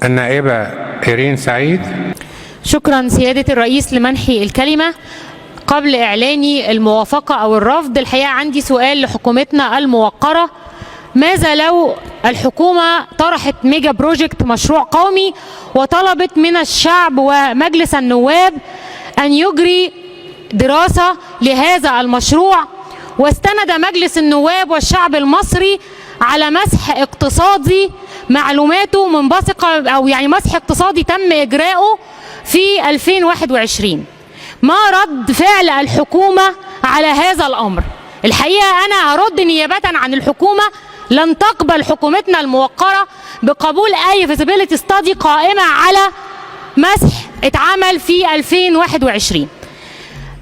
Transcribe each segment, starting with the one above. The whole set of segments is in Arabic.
النائبة إيرين سعيد. شكرا سيادة الرئيس لمنحي الكلمة. قبل إعلاني الموافقة أو الرفض، الحقيقة عندي سؤال لحكومتنا الموقرة. ماذا لو الحكومة طرحت ميجا بروجكت مشروع قومي وطلبت من الشعب ومجلس النواب أن يجري دراسة لهذا المشروع، واستند مجلس النواب والشعب المصري على مسح اقتصادي معلوماته منبثقة، أو يعني مسح اقتصادي تم إجراؤه في 2021؟ ما رد فعل الحكومة على هذا الأمر؟ الحقيقة أنا هرد نيابة عن الحكومة. لن تقبل حكومتنا الموقرة بقبول أي feasibility study قائمة على مسح اتعمل في 2021.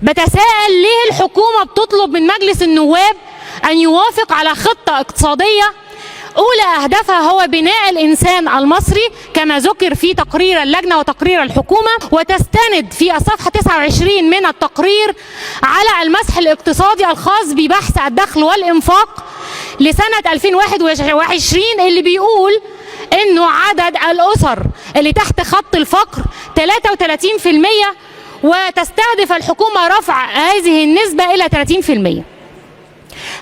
بتساءل ليه الحكومة بتطلب من مجلس النواب أن يوافق على خطة اقتصادية أولى أهدافها هو بناء الإنسان المصري كما ذكر في تقرير اللجنة وتقرير الحكومة، وتستند في الصفحة 29 من التقرير على المسح الاقتصادي الخاص ببحث الدخل والإنفاق لسنة 2021 اللي بيقول إنه عدد الأسر اللي تحت خط الفقر 33%، وتستهدف الحكومة رفع هذه النسبة إلى 30%.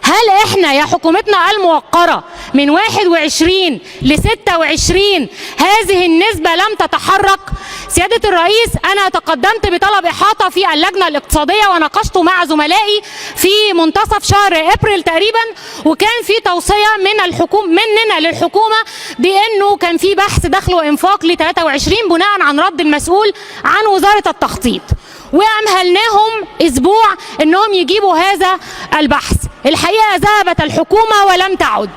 هل احنا يا حكومتنا الموقرة من 21 ل 26 هذه النسبة لم تتحرك؟ سيادة الرئيس، أنا تقدمت بطلب إحاطة في اللجنة الاقتصادية وناقشته مع زملائي في منتصف شهر أبريل تقريبا، وكان في توصية مننا للحكومة بأنه كان في بحث دخل وإنفاق ل 23 بناء عن رد المسؤول عن وزارة التخطيط، وأمهلناهم أسبوع أنهم يجيبوا هذا البحث. الحقيقة ذهبت الحكومة ولم تعد،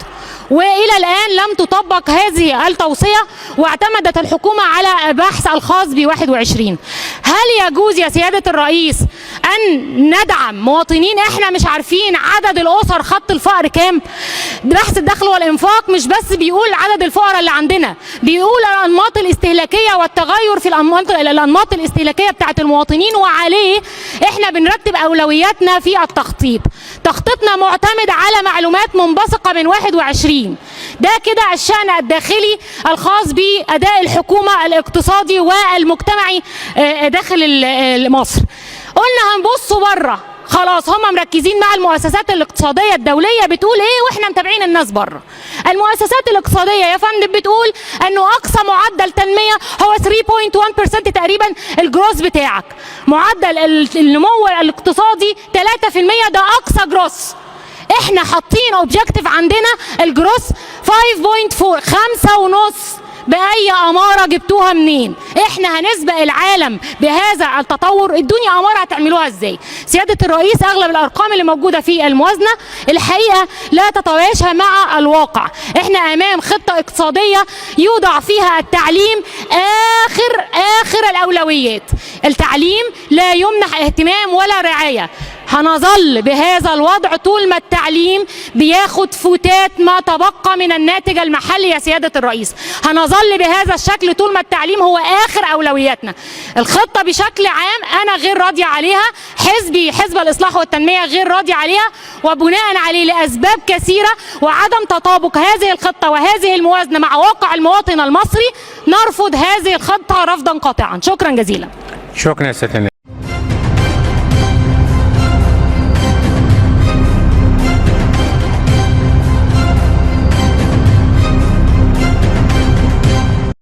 وإلى الآن لم تطبق هذه التوصية، واعتمدت الحكومة على البحث الخاص ب 21. هل يجوز يا سيادة الرئيس أن ندعم مواطنين احنا مش عارفين عدد الأسر خط الفقر كام؟ بحث الدخل والإنفاق مش بس بيقول عدد الفقراء اللي عندنا، بيقول الأنماط الاستهلاكية والتغير في الأنماط الاستهلاكية بتاعت المواطنين، وعليه احنا بنرتب أولوياتنا في التخطيط. تخطيطنا معتمد على معلومات منبثقة من 21. ده كده الشأن الداخلي الخاص بأداء الحكومة الاقتصادي والمجتمعي داخل مصر. قلنا هنبصوا بره، خلاص هم مركزين مع المؤسسات الاقتصادية الدولية بتقول ايه واحنا متابعين الناس بره. المؤسسات الاقتصادية يا فندم بتقول انه اقصى معدل تنمية هو 3.1% تقريبا الجروس بتاعك. معدل النمو الاقتصادي 3%، ده اقصى جروس. احنا حاطين اوبجكتيف عندنا الجروس 5.4، 5.5. بأي أمارة جبتوها منين؟ احنا هنسبق العالم بهذا التطور؟ ادوني أمارة هتعملوها ازاي؟ سيادة الرئيس، أغلب الأرقام اللي موجودة في الموازنة الحقيقة لا تتماشى مع الواقع. احنا أمام خطة اقتصادية يوضع فيها التعليم آخر الأولويات. التعليم لا يمنح اهتمام ولا رعاية. هنظل بهذا الوضع طول ما التعليم بياخد فتات ما تبقى من الناتج المحلي يا سيادة الرئيس. هنظل بهذا الشكل طول ما التعليم هو آخر أولوياتنا. الخطة بشكل عام أنا غير راضية عليها، حزب الإصلاح والتنمية غير راضي عليها، وبناء عليه لأسباب كثيرة وعدم تطابق هذه الخطة وهذه الموازنة مع واقع المواطن المصري نرفض هذه الخطة رفضا قاطعا. شكرا جزيلا. شكرا يا سيادة النائب.